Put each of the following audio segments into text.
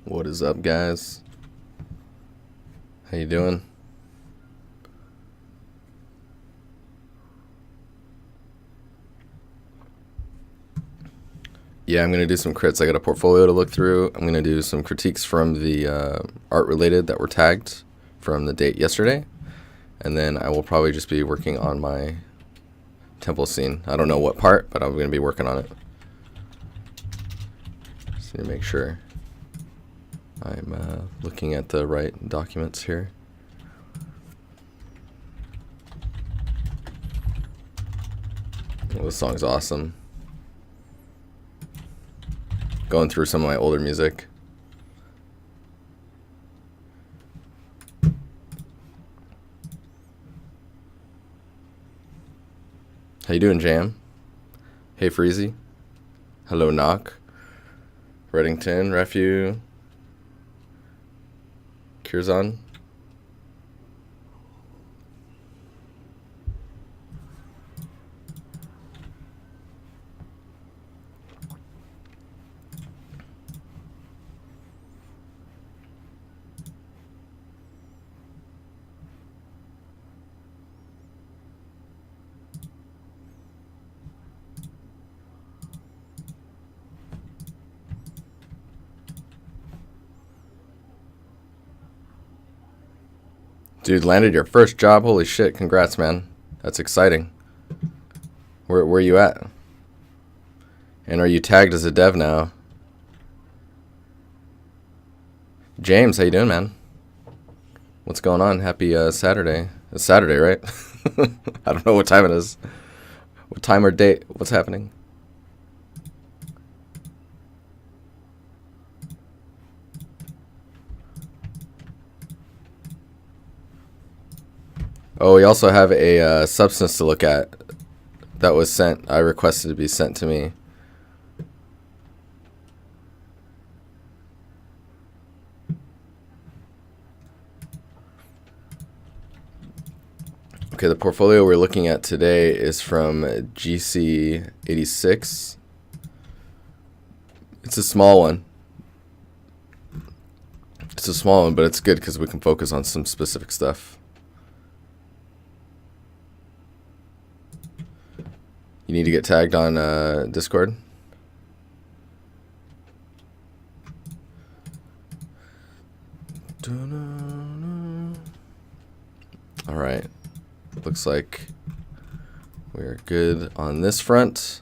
What is up, guys? How you doing? Yeah, I'm going to do some crits. I got a portfolio to look through. I'm going to do some critiques from the art-related that were tagged from the date yesterday. And then I will probably just be working on my temple scene. I don't know what part, but I'm going to be working on it. Just need to make sure I'm looking at the right documents here. Oh, this song's awesome. Going through some of my older music. How you doing, Jam? Hey, Freezy. Hello, Knock. Reddington, Refu. Curzon. Dude, landed your first job. Holy shit. Congrats, man. That's exciting. Where are you at? And are you tagged as a dev now? James, how you doing, man? What's going on? Happy Saturday. It's Saturday, right? I don't know what time it is. What time or date? What's happening? Oh, we also have a substance to look at that was sent. I requested to be sent to me. Okay, the portfolio we're looking at today is from GC86. It's a small one. It's a small one, but it's good because we can focus on some specific stuff. You need to get tagged on Discord. All right. Looks like we're good on this front.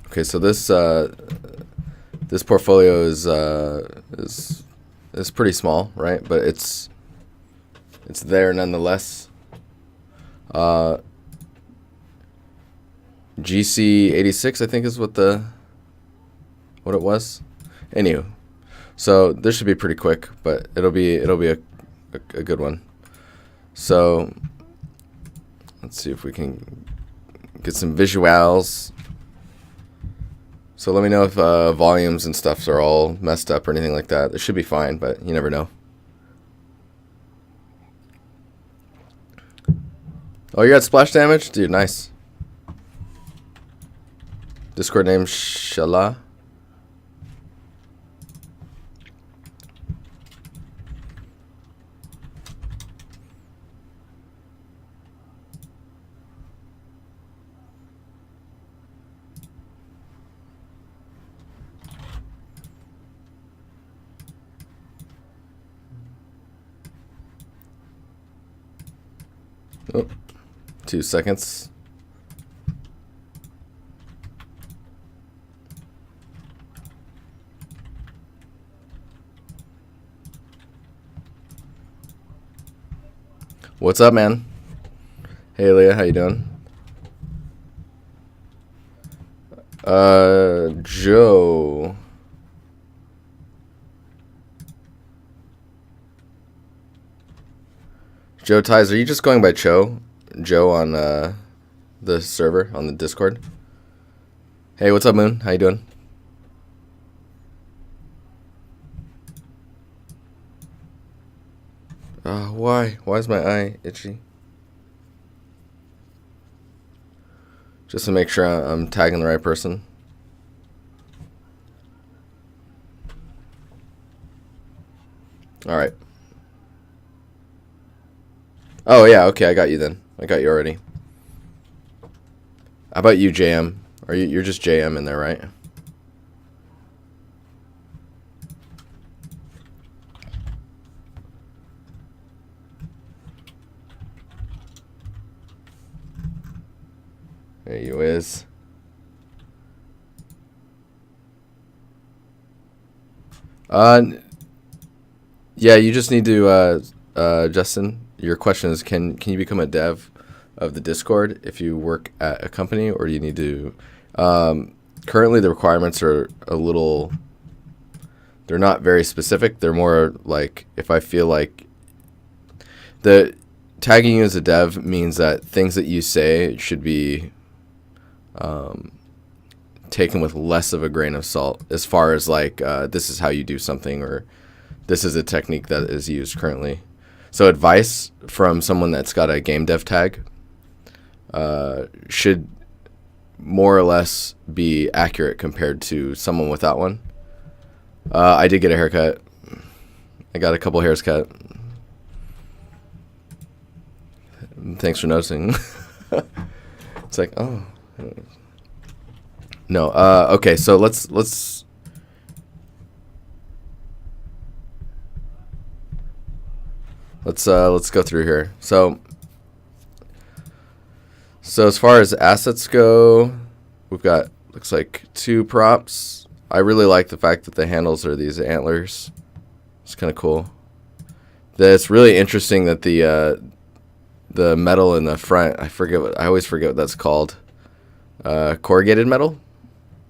Okay, so this portfolio is pretty small, right? But it's there nonetheless. GC86, I think, is what it was. Anywho, so this should be pretty quick, but it'll be a good one. So let's see if we can get some visuals. So let me know if volumes and stuff are all messed up or anything like that. It should be fine, but you never know. Oh, you got splash damage? Dude, nice. Discord name Shala. Oh, 2 seconds. What's up, man? Hey, Leah, how you doing? Joe. Joe Ties, are you just going by Joe on the server, on the Discord? Hey, what's up, Moon? How you doing? Why? Why is my eye itchy? Just to make sure I'm tagging the right person. All right. Oh, yeah, okay, I got you then. I got you already. How about you, JM? You're just JM in there, right? There you is. Yeah, you just need to, Justin, your question is, can you become a dev of the Discord if you work at a company, or do you need to, currently the requirements are a little, they're not very specific. They're more like, if I feel like the tagging you as a dev means that things that you say should be taken with less of a grain of salt, as far as like, this is how you do something, or this is a technique that is used currently. So advice from someone that's got a game dev tag should more or less be accurate compared to someone without one. I did get a haircut. I got a couple hairs cut. Thanks for noticing. It's like, oh. No. Okay, so let's go through here. So as far as assets go, we've got, looks like 2 props. I really like the fact that the handles are these antlers. It's kind of cool. It's really interesting that the metal in the front, I always forget what that's called. Corrugated metal?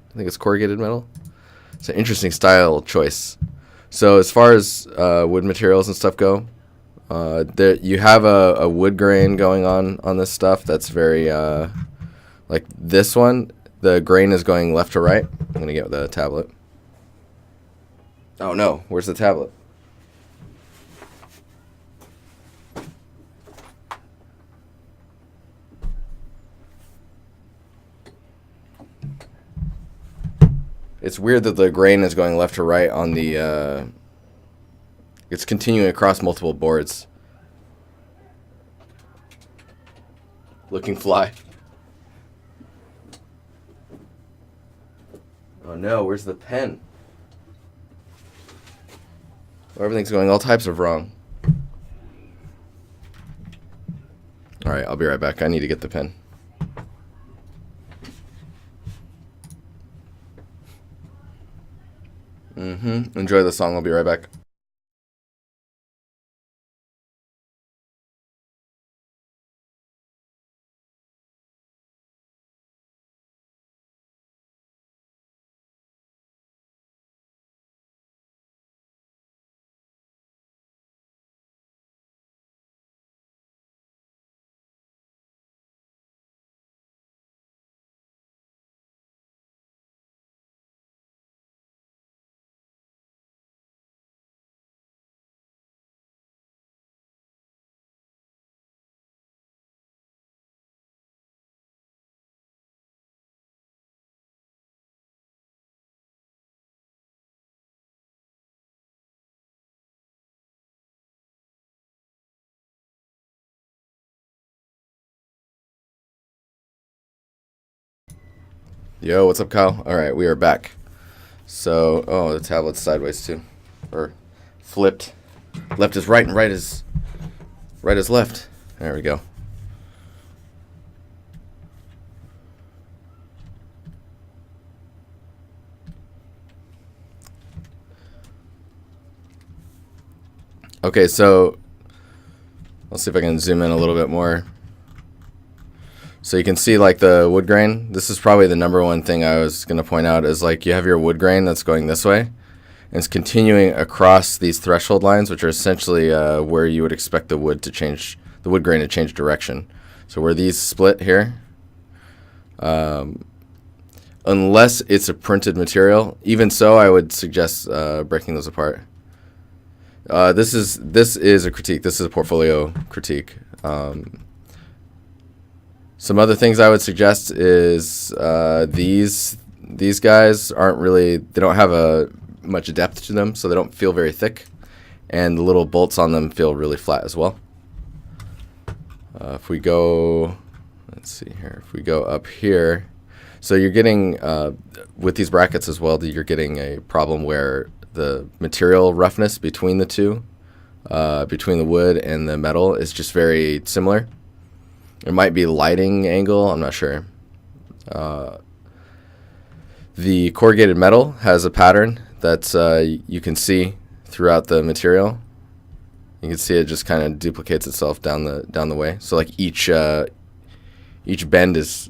I think it's corrugated metal. It's an interesting style choice. So as far as wood materials and stuff go, there you have a wood grain going on this stuff that's very like this one. The grain is going left to right. I'm gonna get the tablet. Oh no, where's the tablet? It's weird that the grain is going left to right on the, it's continuing across multiple boards. Looking fly. Oh no, where's the pen? Oh, everything's going all types of wrong. Alright, I'll be right back. I need to get the pen. Enjoy the song. I'll be right back. Yo, what's up, Kyle? All right, we are back. So, oh, the tablet's sideways too, or flipped. Left is right and right is left. There we go. Okay, so let's see if I can zoom in a little bit more. So you can see like the wood grain. This is probably the number one thing I was going to point out, is like you have your wood grain that's going this way, and it's continuing across these threshold lines, which are essentially where you would expect the wood grain to change direction. So where these split here, unless it's a printed material, even so, I would suggest breaking those apart. This is a critique. This is a portfolio critique. Some other things I would suggest is these guys aren't really, they don't have much depth to them, so they don't feel very thick, and the little bolts on them feel really flat as well. If we go, let's see here, if we go up here, so you're getting, with these brackets as well, you're getting a problem where the material roughness between the two, between the wood and the metal, is just very similar. It might be lighting angle, I'm not sure. The corrugated metal has a pattern that's you can see throughout the material. You can see it just kind of duplicates itself down the way. So like each bend is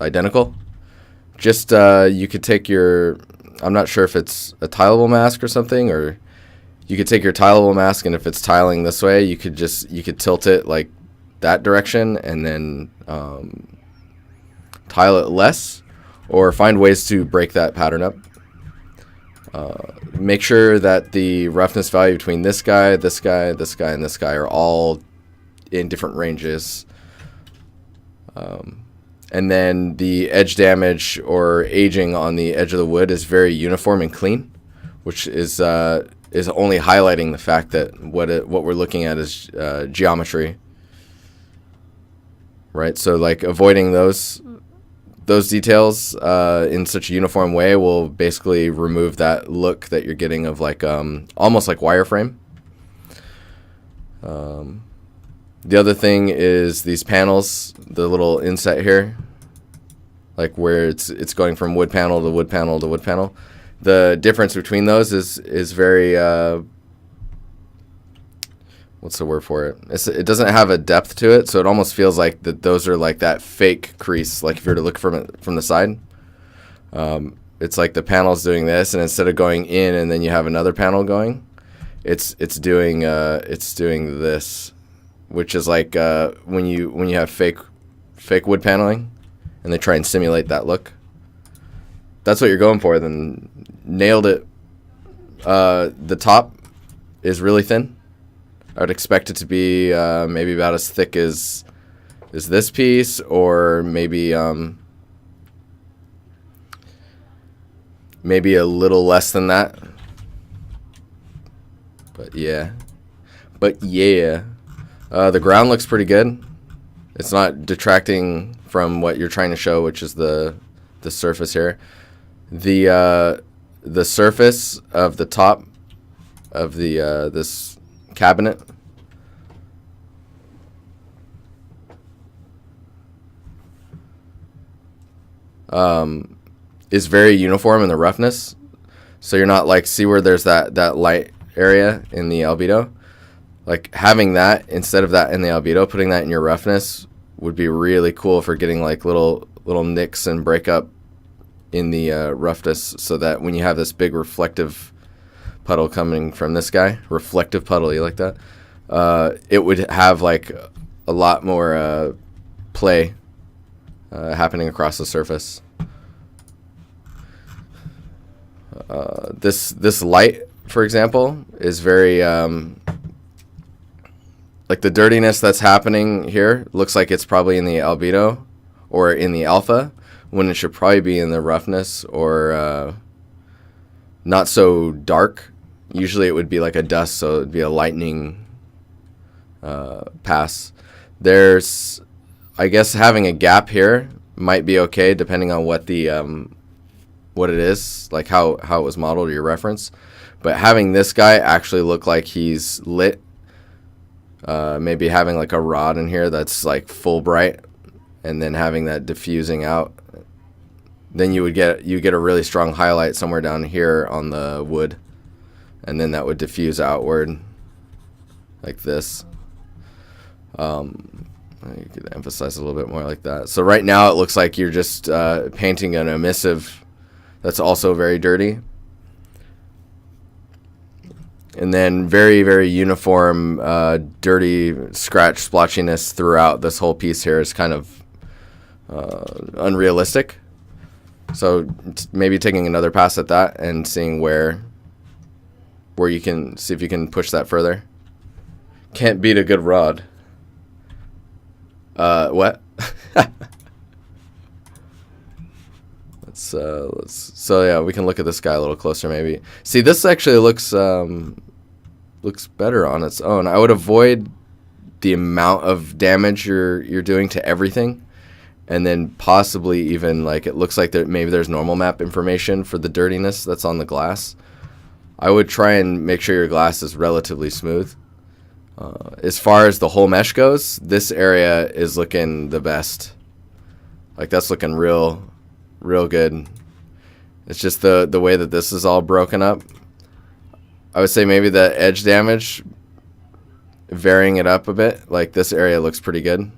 identical. Just you could take your, I'm not sure if it's a tileable mask or something, or you could take your tileable mask, and if it's tiling this way, you could tilt it like that direction and then tile it less, or find ways to break that pattern up. Make sure that the roughness value between this guy, this guy, this guy, and this guy are all in different ranges. And then the edge damage or aging on the edge of the wood is very uniform and clean, which is only highlighting the fact that what we're looking at is geometry, right? So like avoiding those details in such a uniform way will basically remove that look that you're getting of like almost like wireframe. The other thing is these panels, the little inset here, like where it's going from wood panel to wood panel to wood panel. The difference between those is very what's the word for it? It doesn't have a depth to it, so it almost feels like that those are like that fake crease. Like if you were to look from it from the side, it's like the panel's doing this, and instead of going in and then you have another panel going, it's doing this, which is like when you have fake wood paneling, and they try and simulate that look. That's what you're going for. Then nailed it. The top is really thin. I would expect it to be maybe about as thick as this piece, or maybe maybe a little less than that. But yeah. The ground looks pretty good. It's not detracting from what you're trying to show, which is the surface here. The surface of the top of the this cabinet is very uniform in the roughness, so you're not like, see where there's that light area in the albedo, like having that instead of that in the albedo, putting that in your roughness would be really cool for getting like little nicks and breakup in the roughness, so that when you have this big reflective puddle coming from this guy, reflective puddle, you like that? It would have like a lot more play happening across the surface. This light, for example, is very like the dirtiness that's happening here looks like it's probably in the albedo or in the alpha, when it should probably be in the roughness or not so dark. Usually it would be like a dust, so it would be a lightning pass. There's, I guess, having a gap here might be okay depending on what the what it is, like how it was modeled or your reference. But having this guy actually look like he's lit, maybe having like a rod in here that's like full bright, and then having that diffusing out, then you get a really strong highlight somewhere down here on the wood, and then that would diffuse outward like this. You could emphasize a little bit more like that. So right now it looks like you're just painting an emissive that's also very dirty. And then very, very uniform, dirty scratch splotchiness throughout this whole piece here is kind of unrealistic. So maybe taking another pass at that and seeing where where you can see if you can push that further. Can't beat a good rod. What? So yeah, we can look at this guy a little closer maybe. See, this actually looks better on its own. I would avoid the amount of damage you're doing to everything, and then possibly even like it looks like maybe there's normal map information for the dirtiness that's on the glass. I would try and make sure your glass is relatively smooth. As far as the whole mesh goes, this area is looking the best. Like that's looking real good. It's just the way that this is all broken up. I would say maybe the edge damage, varying it up a bit. Like this area looks pretty good.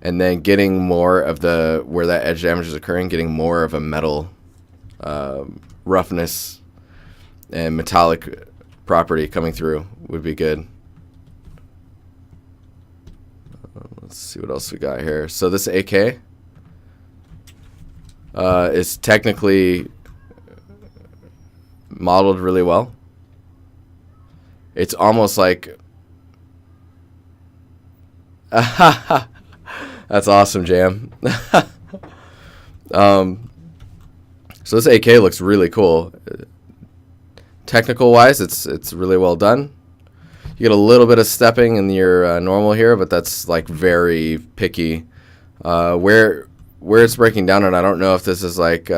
And then getting more of where that edge damage is occurring, getting more of a metal roughness and metallic property coming through would be good. Let's see what else we got here. So this AK is technically modeled really well. It's almost like that's awesome, Jam. So this AK looks really cool. Technical wise, it's really well done. You get a little bit of stepping in your normal here, but that's like very picky. Where it's breaking down, and I don't know if this is like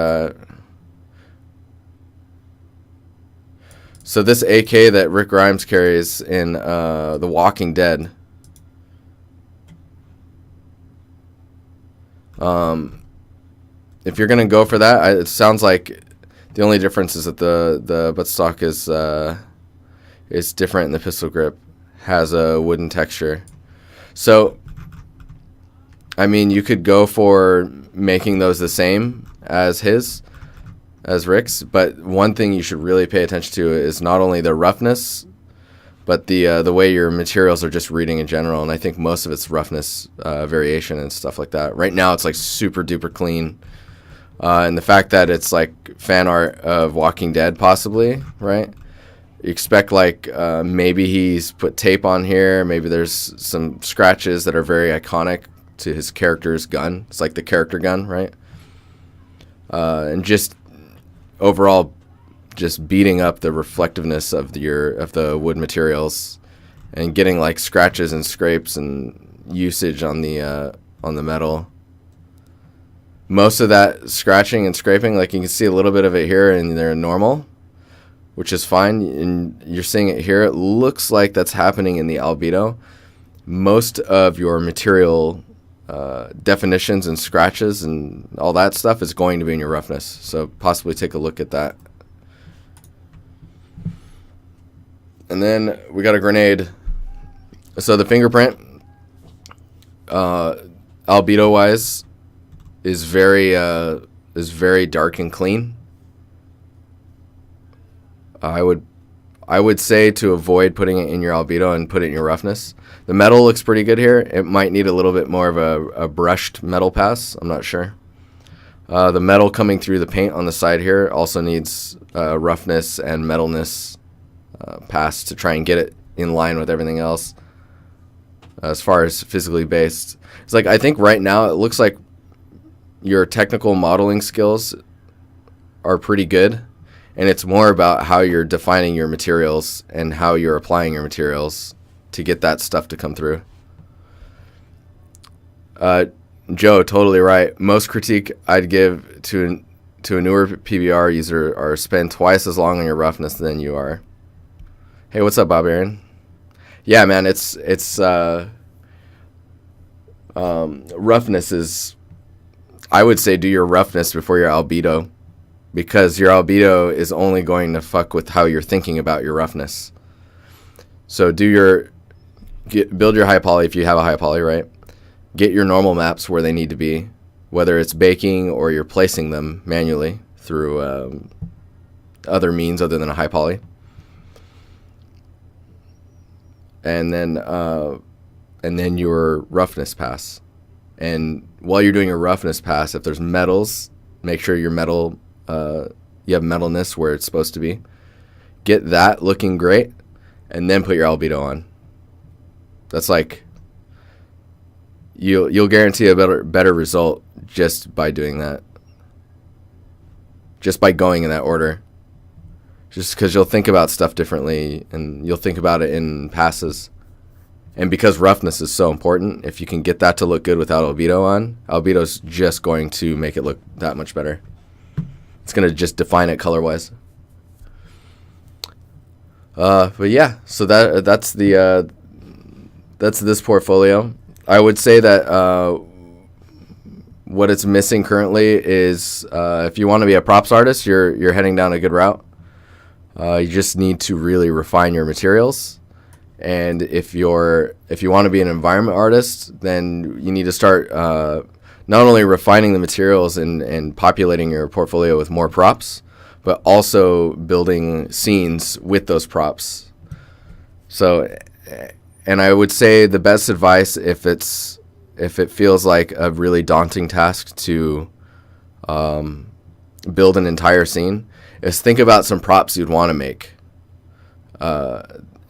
so this AK that Rick Grimes carries in The Walking Dead. If you're gonna go for that, it sounds like the only difference is that the buttstock is different, and the pistol grip has a wooden texture. So, I mean, you could go for making those the same as Rick's, but one thing you should really pay attention to is not only the roughness, but the way your materials are just reading in general. And I think most of it's roughness variation and stuff like that. Right now, it's like super duper clean. And the fact that it's like fan art of Walking Dead, possibly, right? You expect like maybe he's put tape on here. Maybe there's some scratches that are very iconic to his character's gun. It's like the character gun, right? And just overall, just beating up the reflectiveness of the wood materials, and getting like scratches and scrapes and usage on the metal. Most of that scratching and scraping, like you can see a little bit of it here, and they're normal, which is fine. And you're seeing it here. It looks like that's happening in the albedo. Most of your material definitions and scratches and all that stuff is going to be in your roughness. So possibly take a look at that. And then we got a grenade. So the fingerprint, albedo wise, is very dark and clean. I would say to avoid putting it in your albedo and put it in your roughness. The metal looks pretty good here. It might need a little bit more of a brushed metal pass. I'm not sure. The metal coming through the paint on the side here also needs roughness and metalness pass to try and get it in line with everything else. As far as physically based, it's like I think right now it looks like your technical modeling skills are pretty good, and it's more about how you're defining your materials and how you're applying your materials to get that stuff to come through. Joe, totally right. Most critique I'd give to a newer PBR user are spend twice as long on your roughness than you are. Hey, what's up, Bob Aaron? Yeah, man, it's roughness is, I would say do your roughness before your albedo, because your albedo is only going to fuck with how you're thinking about your roughness. So build your high poly if you have a high poly, right? Get your normal maps where they need to be, whether it's baking or you're placing them manually through other means other than a high poly. And then your roughness pass. And while you're doing your roughness pass, if there's metals, make sure your metal, you have metalness where it's supposed to be. get that looking great, and then put your albedo on. That's like, you'll guarantee a better result just by doing that. Just by going in that order. Just because you'll think about stuff differently, and you'll think about it in passes. And because roughness is so important, if you can get that to look good without albedo on, albedo's just going to make it look that much better. It's going to just define it color-wise. But yeah, so that's this portfolio. I would say that what it's missing currently is if you want to be a props artist, you're heading down a good route. You just need to really refine your materials. And if you want to be an environment artist, then you need to start not only refining the materials and populating your portfolio with more props, but also building scenes with those props. So, and I would say the best advice, if it feels like a really daunting task to build an entire scene, is think about some props you'd want to make.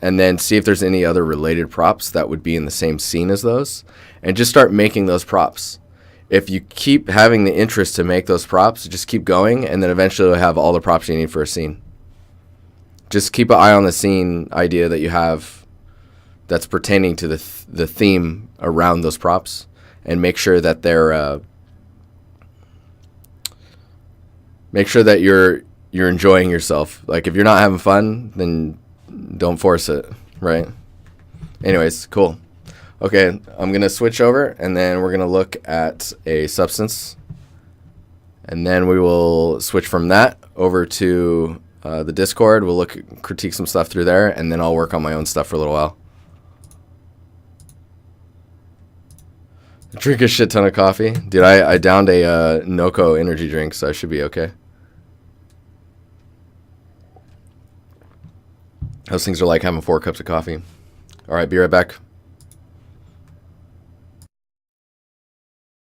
And then see if there's any other related props that would be in the same scene as those, and just start making those props. If you keep having the interest to make those props, just keep going, and then eventually you'll have all the props you need for a scene. Just keep an eye on the scene idea that you have that's pertaining to the theme around those props, and make sure that you're enjoying yourself. Like, if you're not having fun, then don't force it, right? Anyways, cool. Okay, I'm going to switch over, and then we're going to look at a substance. And then we will switch from that over to the Discord. We'll critique some stuff through there, and then I'll work on my own stuff for a little while. Drink a shit ton of coffee. Dude, I downed a Noco energy drink, so I should be okay. Those things are like having 4 cups of coffee. All right, be right back.